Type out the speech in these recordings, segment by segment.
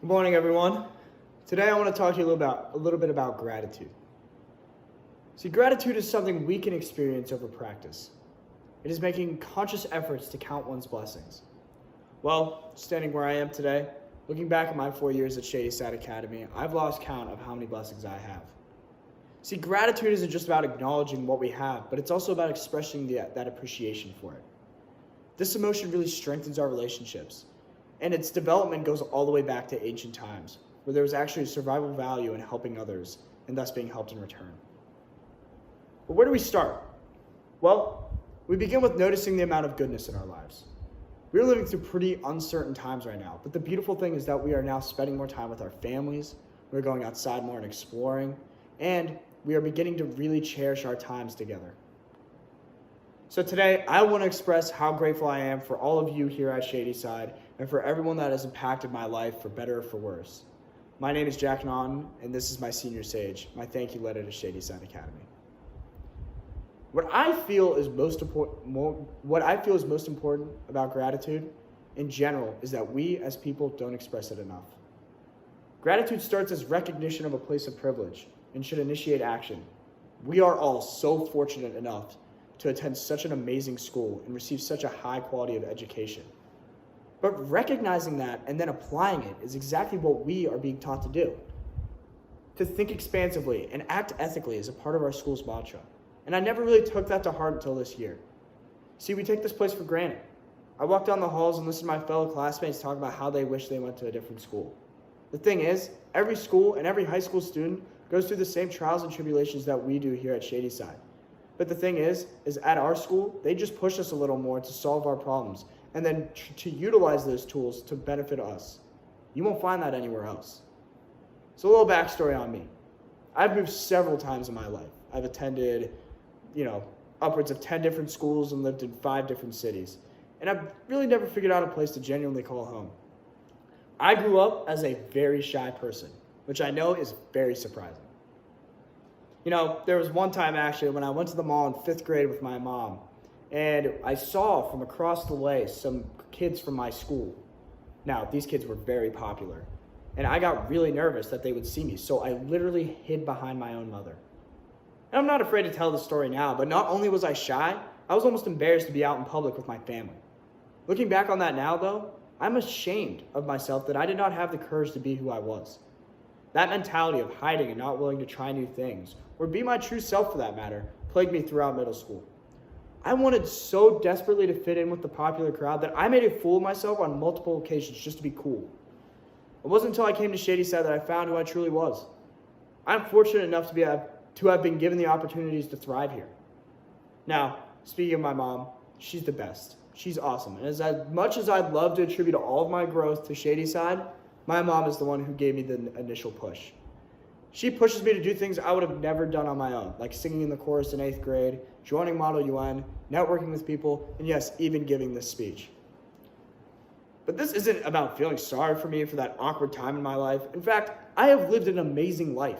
Good morning, everyone. Today I want to talk to you a little bit about gratitude. See, gratitude is something we can experience over practice. It is making conscious efforts to count one's blessings. Well, standing where I am today, looking back at my 4 years at Shady Side Academy, I've lost count of how many blessings I have. See, gratitude isn't just about acknowledging what we have, but it's also about expressing that appreciation for it. This emotion really strengthens our relationships, and its development goes all the way back to ancient times, where there was actually a survival value in helping others and thus being helped in return. But where do we start? Well, we begin with noticing the amount of goodness in our lives. We're living through pretty uncertain times right now, but the beautiful thing is that we are now spending more time with our families, we're going outside more and exploring, and we are beginning to really cherish our times together. So today, I want to express how grateful I am for all of you here at Shady Side and for everyone that has impacted my life for better or for worse. My name is Jack Naughton, and this is my senior sage, my thank you letter to Shady Side Academy. What I feel is most important about gratitude in general is that we as people don't express it enough. Gratitude starts as recognition of a place of privilege and should initiate action. We are all so fortunate enough to attend such an amazing school and receive such a high quality of education. But recognizing that and then applying it is exactly what we are being taught to do. To think expansively and act ethically is a part of our school's mantra. And I never really took that to heart until this year. See, we take this place for granted. I walk down the halls and listen to my fellow classmates talk about how they wish they went to a different school. The thing is, every school and every high school student goes through the same trials and tribulations that we do here at Shady Side. But the thing is at our school, they just push us a little more to solve our problems and then to utilize those tools to benefit us. You won't find that anywhere else. So a little backstory on me. I've moved several times in my life. I've attended, upwards of 10 different schools and lived in 5 different cities. And I've really never figured out a place to genuinely call home. I grew up as a very shy person, which I know is very surprising. There was one time actually when I went to the mall in 5th grade with my mom, and I saw from across the way some kids from my school. Now, these kids were very popular, and I got really nervous that they would see me, so I literally hid behind my own mother. And I'm not afraid to tell the story now, but not only was I shy, I was almost embarrassed to be out in public with my family. Looking back on that now, though, I'm ashamed of myself that I did not have the courage to be who I was. That mentality of hiding and not willing to try new things, or be my true self for that matter, plagued me throughout middle school. I wanted so desperately to fit in with the popular crowd that I made a fool of myself on multiple occasions just to be cool. It wasn't until I came to Shady Side that I found who I truly was. I'm fortunate enough to have been given the opportunities to thrive here. Now, speaking of my mom, she's the best. She's awesome. And as much as I'd love to attribute all of my growth to Shady Side, my mom is the one who gave me the initial push. She pushes me to do things I would have never done on my own, like singing in the chorus in 8th grade, joining Model UN, networking with people, and yes, even giving this speech. But this isn't about feeling sorry for me for that awkward time in my life. In fact, I have lived an amazing life.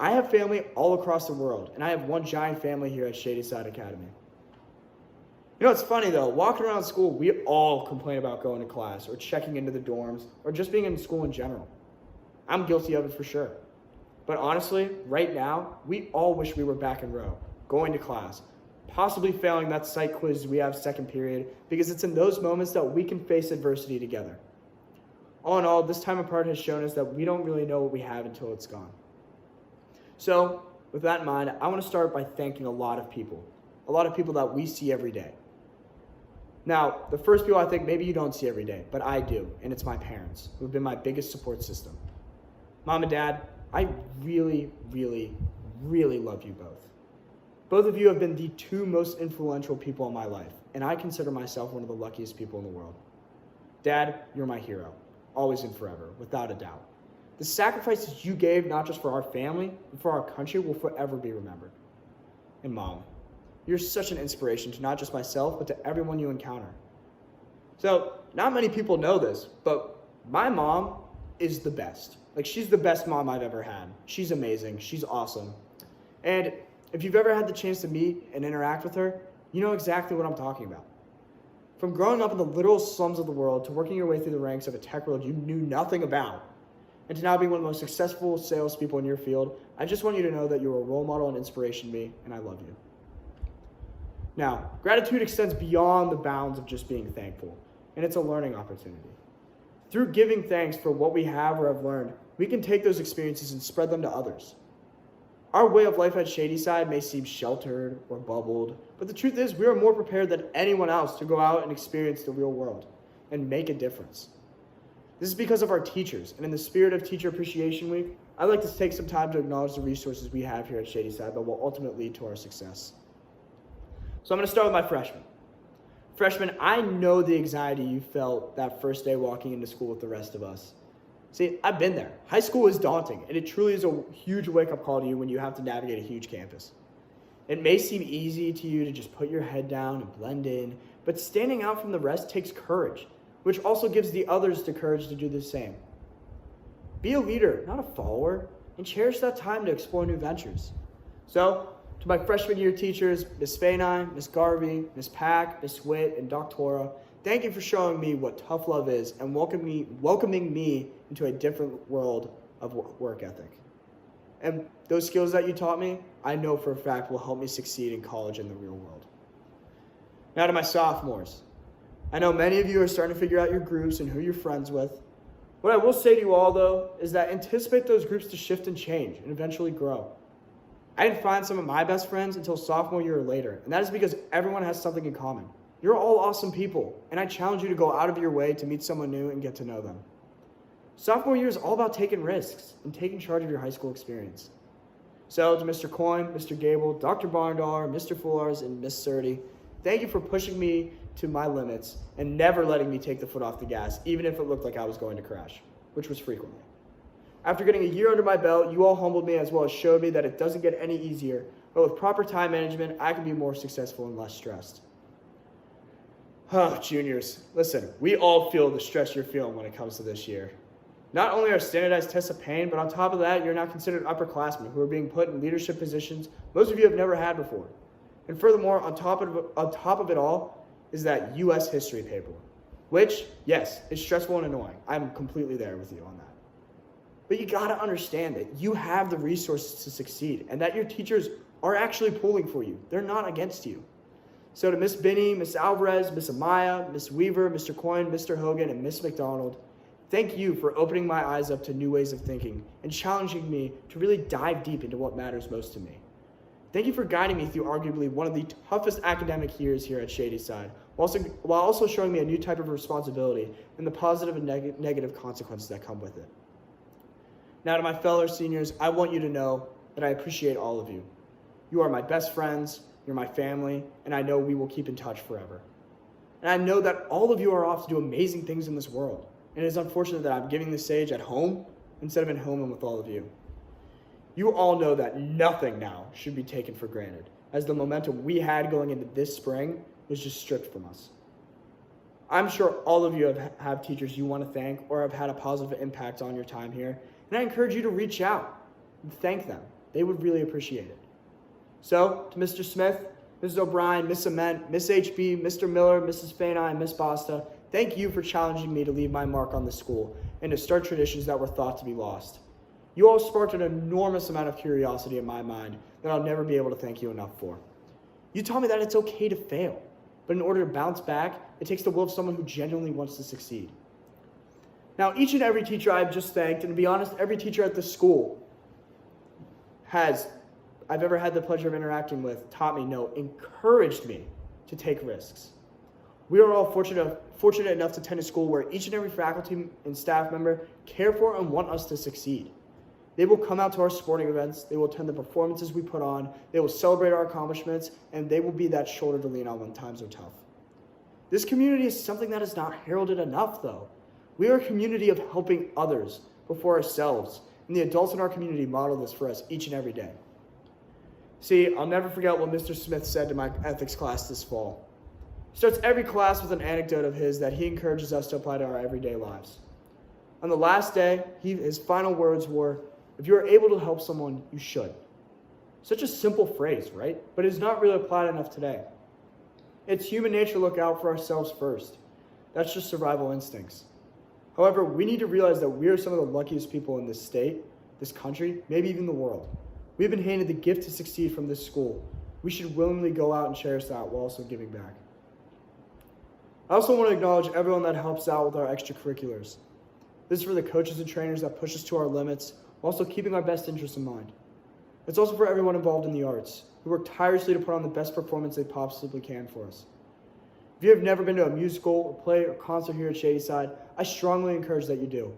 I have family all across the world, and I have one giant family here at Shady Side Academy. It's funny though, walking around school, we all complain about going to class or checking into the dorms or just being in school in general. I'm guilty of it for sure. But honestly, right now, we all wish we were back in row, going to class, possibly failing that psych quiz we have second period, because it's in those moments that we can face adversity together. All in all, this time apart has shown us that we don't really know what we have until it's gone. So, with that in mind, I want to start by thanking a lot of people that we see every day. Now, the first people I think maybe you don't see every day, but I do, and it's my parents, who have been my biggest support system. Mom and Dad, I really, really, really love you both. Both of you have been the 2 most influential people in my life, and I consider myself one of the luckiest people in the world. Dad, you're my hero, always and forever, without a doubt. The sacrifices you gave, not just for our family, but for our country, will forever be remembered. And Mom, you're such an inspiration to not just myself, but to everyone you encounter. So, not many people know this, but my mom is the best. She's the best mom I've ever had. She's amazing. She's awesome. And if you've ever had the chance to meet and interact with her, you know exactly what I'm talking about. From growing up in the literal slums of the world to working your way through the ranks of a tech world you knew nothing about, and to now being one of the most successful salespeople in your field, I just want you to know that you're a role model and inspiration to me, and I love you. Now, gratitude extends beyond the bounds of just being thankful, and it's a learning opportunity. Through giving thanks for what we have or have learned, we can take those experiences and spread them to others. Our way of life at Shady Side may seem sheltered or bubbled, but the truth is we are more prepared than anyone else to go out and experience the real world and make a difference. This is because of our teachers, and in the spirit of Teacher Appreciation Week, I'd like to take some time to acknowledge the resources we have here at Shady Side that will ultimately lead to our success. So I'm going to start with my freshmen. Freshmen, I know the anxiety you felt that first day walking into school with the rest of us. See, I've been there. High school is daunting, and it truly is a huge wake-up call to you when you have to navigate a huge campus. It may seem easy to you to just put your head down and blend in, but standing out from the rest takes courage, which also gives the others the courage to do the same. Be a leader, not a follower, and cherish that time to explore new ventures. So, to my freshman year teachers, Miss Fainine, Miss Garvey, Miss Pack, Miss Witt, and Doctora, thank you for showing me what tough love is and welcoming me into a different world of work ethic. And those skills that you taught me, I know for a fact will help me succeed in college and the real world. Now to my sophomores. I know many of you are starting to figure out your groups and who you're friends with. What I will say to you all, though, is that anticipate those groups to shift and change and eventually grow. I didn't find some of my best friends until sophomore year or later, and that is because everyone has something in common. You're all awesome people, and I challenge you to go out of your way to meet someone new and get to know them. Sophomore year is all about taking risks and taking charge of your high school experience. So to Mr. Coyne, Mr. Gable, Dr. Barndar, Mr. Fullars, and Miss Surdy, thank you for pushing me to my limits and never letting me take the foot off the gas, even if it looked like I was going to crash, which was frequently. After getting a year under my belt, you all humbled me as well as showed me that it doesn't get any easier, but with proper time management, I can be more successful and less stressed. Juniors, listen, we all feel the stress you're feeling when it comes to this year. Not only are standardized tests a pain, but on top of that, you're now considered upperclassmen who are being put in leadership positions most of you have never had before. And furthermore, on top of it all is that U.S. history paper, which, yes, is stressful and annoying. I'm completely there with you on that. But you gotta understand that you have the resources to succeed and that your teachers are actually pulling for you. They're not against you. So to Miss Binney, Miss Alvarez, Miss Amaya, Miss Weaver, Mr. Coyne, Mr. Hogan, and Miss McDonald, thank you for opening my eyes up to new ways of thinking and challenging me to really dive deep into what matters most to me. Thank you for guiding me through arguably one of the toughest academic years here at Shady Side, while also showing me a new type of responsibility and the positive and negative consequences that come with it. Now to my fellow seniors, I want you to know that I appreciate all of you. You are my best friends, you're my family, and I know we will keep in touch forever. And I know that all of you are off to do amazing things in this world, and it is unfortunate that I'm giving this stage at home instead of at home and with all of you. You all know that nothing now should be taken for granted, as the momentum we had going into this spring was just stripped from us. I'm sure all of you have teachers you want to thank or have had a positive impact on your time here, and I encourage you to reach out and thank them. They would really appreciate it. So, to Mr. Smith, Mrs. O'Brien, Miss Ament, Miss HB, Mr. Miller, Mrs. Fainine, Miss Basta, thank you for challenging me to leave my mark on the school and to start traditions that were thought to be lost. You all sparked an enormous amount of curiosity in my mind that I'll never be able to thank you enough for. You taught me that it's okay to fail, but in order to bounce back, it takes the will of someone who genuinely wants to succeed. Now, each and every teacher I've just thanked, and to be honest, every teacher at this school I've ever had the pleasure of interacting with, taught me no, encouraged me to take risks. We are all fortunate enough to attend a school where each and every faculty and staff member care for and want us to succeed. They will come out to our sporting events, they will attend the performances we put on, they will celebrate our accomplishments, and they will be that shoulder to lean on when times are tough. This community is something that is not heralded enough, though. We are a community of helping others before ourselves, and the adults in our community model this for us each and every day. See, I'll never forget what Mr. Smith said to my ethics class this fall. He starts every class with an anecdote of his that he encourages us to apply to our everyday lives. On the last day, his final words were, "If you are able to help someone, you should." Such a simple phrase, right? But it is not really applied enough today. It's human nature to look out for ourselves first. That's just survival instincts. However, we need to realize that we are some of the luckiest people in this state, this country, maybe even the world. We've been handed the gift to succeed from this school. We should willingly go out and cherish that while also giving back. I also want to acknowledge everyone that helps out with our extracurriculars. This is for the coaches and trainers that push us to our limits, while also keeping our best interests in mind. It's also for everyone involved in the arts, who work tirelessly to put on the best performance they possibly can for us. If you have never been to a musical, or play, or concert here at Shady Side, I strongly encourage that you do,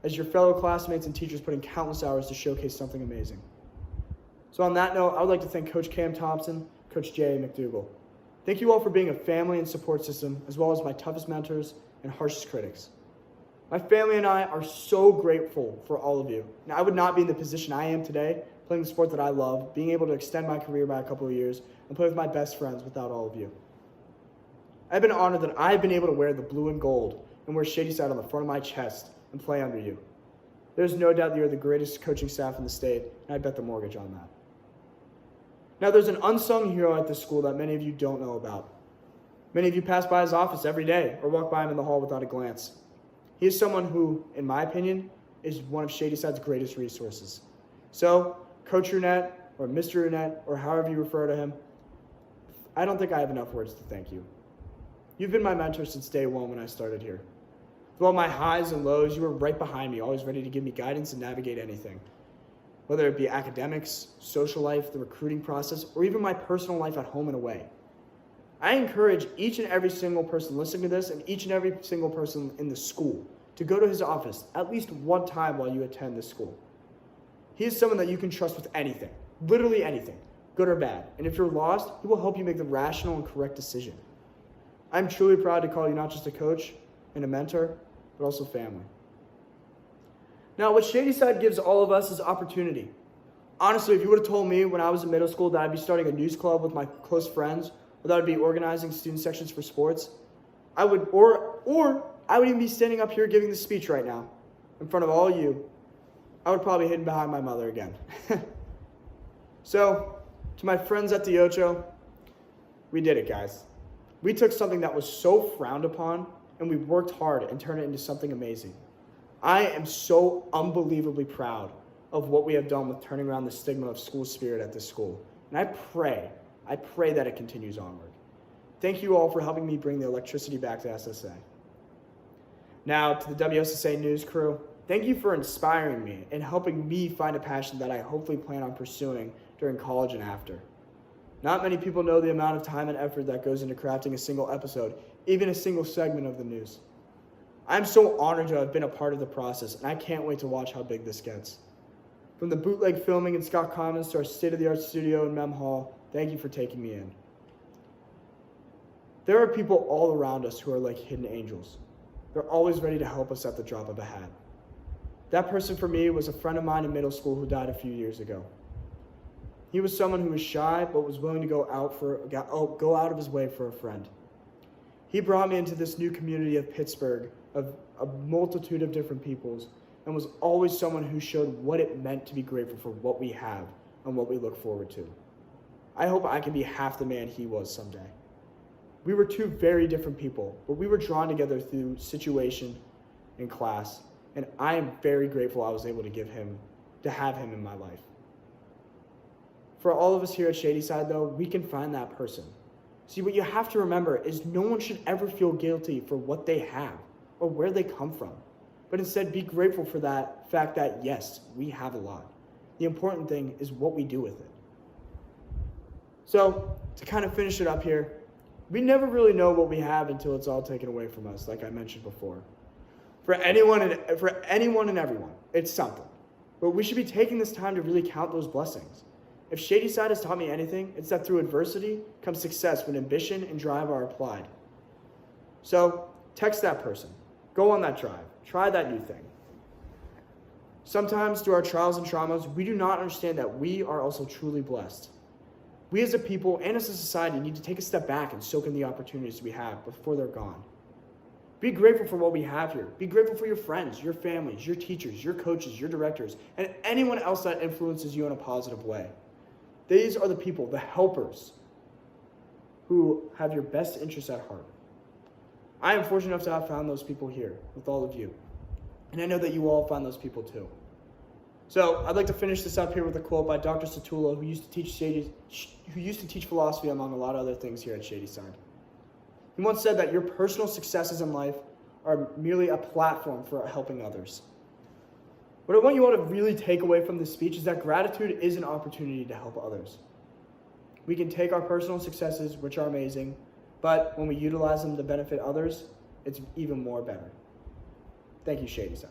as your fellow classmates and teachers put in countless hours to showcase something amazing. So on that note, I would like to thank Coach Cam Thompson, Coach Jay McDougall. Thank you all for being a family and support system, as well as my toughest mentors and harshest critics. My family and I are so grateful for all of you. Now, I would not be in the position I am today, playing the sport that I love, being able to extend my career by a couple of years, and play with my best friends without all of you. I've been honored that I've been able to wear the blue and gold and wear Shady Side on the front of my chest and play under you. There's no doubt that you're the greatest coaching staff in the state, and I bet the mortgage on that. Now, there's an unsung hero at this school that many of you don't know about. Many of you pass by his office every day or walk by him in the hall without a glance. He is someone who, in my opinion, is one of Shady Side's greatest resources. So, Coach Runette, or Mr. Runette, or however you refer to him, I don't think I have enough words to thank you. You've been my mentor since day one when I started here. Through all my highs and lows, you were right behind me, always ready to give me guidance and navigate anything. Whether it be academics, social life, the recruiting process, or even my personal life at home and away. I encourage each and every single person listening to this and each and every single person in the school to go to his office at least one time while you attend this school. He is someone that you can trust with anything, literally anything, good or bad. And if you're lost, he will help you make the rational and correct decision. I'm truly proud to call you not just a coach and a mentor, but also family. Now, what Shady Side gives all of us is opportunity. Honestly, if you would have told me when I was in middle school that I'd be starting a news club with my close friends, or that I'd be organizing student sections for sports, I would, or I would even be standing up here giving this speech right now in front of all you, I would probably be hidden behind my mother again. So, to my friends at the Ocho, we did it, guys. We took something that was so frowned upon, and we worked hard and turned it into something amazing. I am so unbelievably proud of what we have done with turning around the stigma of school spirit at this school. And I pray that it continues onward. Thank you all for helping me bring the electricity back to SSA. Now, to the WSSA News crew, thank you for inspiring me and helping me find a passion that I hopefully plan on pursuing during college and after. Not many people know the amount of time and effort that goes into crafting a single episode, even a single segment of the news. I'm so honored to have been a part of the process, and I can't wait to watch how big this gets. From the bootleg filming in Scott Commons to our state-of-the-art studio in Mem Hall, thank you for taking me in. There are people all around us who are like hidden angels. They're always ready to help us at the drop of a hat. That person for me was a friend of mine in middle school who died a few years ago. He was someone who was shy but was willing to go out of his way for a friend. He brought me into this new community of Pittsburgh, of a multitude of different peoples, and was always someone who showed what it meant to be grateful for what we have and what we look forward to. I hope I can be half the man he was someday. We were two very different people, but we were drawn together through situation and class, and I am very grateful I was able to have him in my life. For all of us here at Shady Side, though, we can find that person. See, what you have to remember is no one should ever feel guilty for what they have or where they come from, but instead be grateful for that fact that, yes, we have a lot. The important thing is what we do with it. So, to kind of finish it up here, we never really know what we have until it's all taken away from us, like I mentioned before. For anyone and everyone, it's something. But we should be taking this time to really count those blessings. If Shady Side has taught me anything, it's that through adversity comes success when ambition and drive are applied. So, text that person. Go on that drive. Try that new thing. Sometimes through our trials and traumas, we do not understand that we are also truly blessed. We as a people and as a society need to take a step back and soak in the opportunities we have before they're gone. Be grateful for what we have here. Be grateful for your friends, your families, your teachers, your coaches, your directors, and anyone else that influences you in a positive way. These are the people, the helpers, who have your best interests at heart. I am fortunate enough to have found those people here with all of you. And I know that you all found those people too. So I'd like to finish this up here with a quote by Dr. Satula, who used to teach philosophy among a lot of other things here at Shady Side. He once said that your personal successes in life are merely a platform for helping others. What I want you all to really take away from this speech is that gratitude is an opportunity to help others. We can take our personal successes, which are amazing, but when we utilize them to benefit others, it's even more better. Thank you, Shady Side.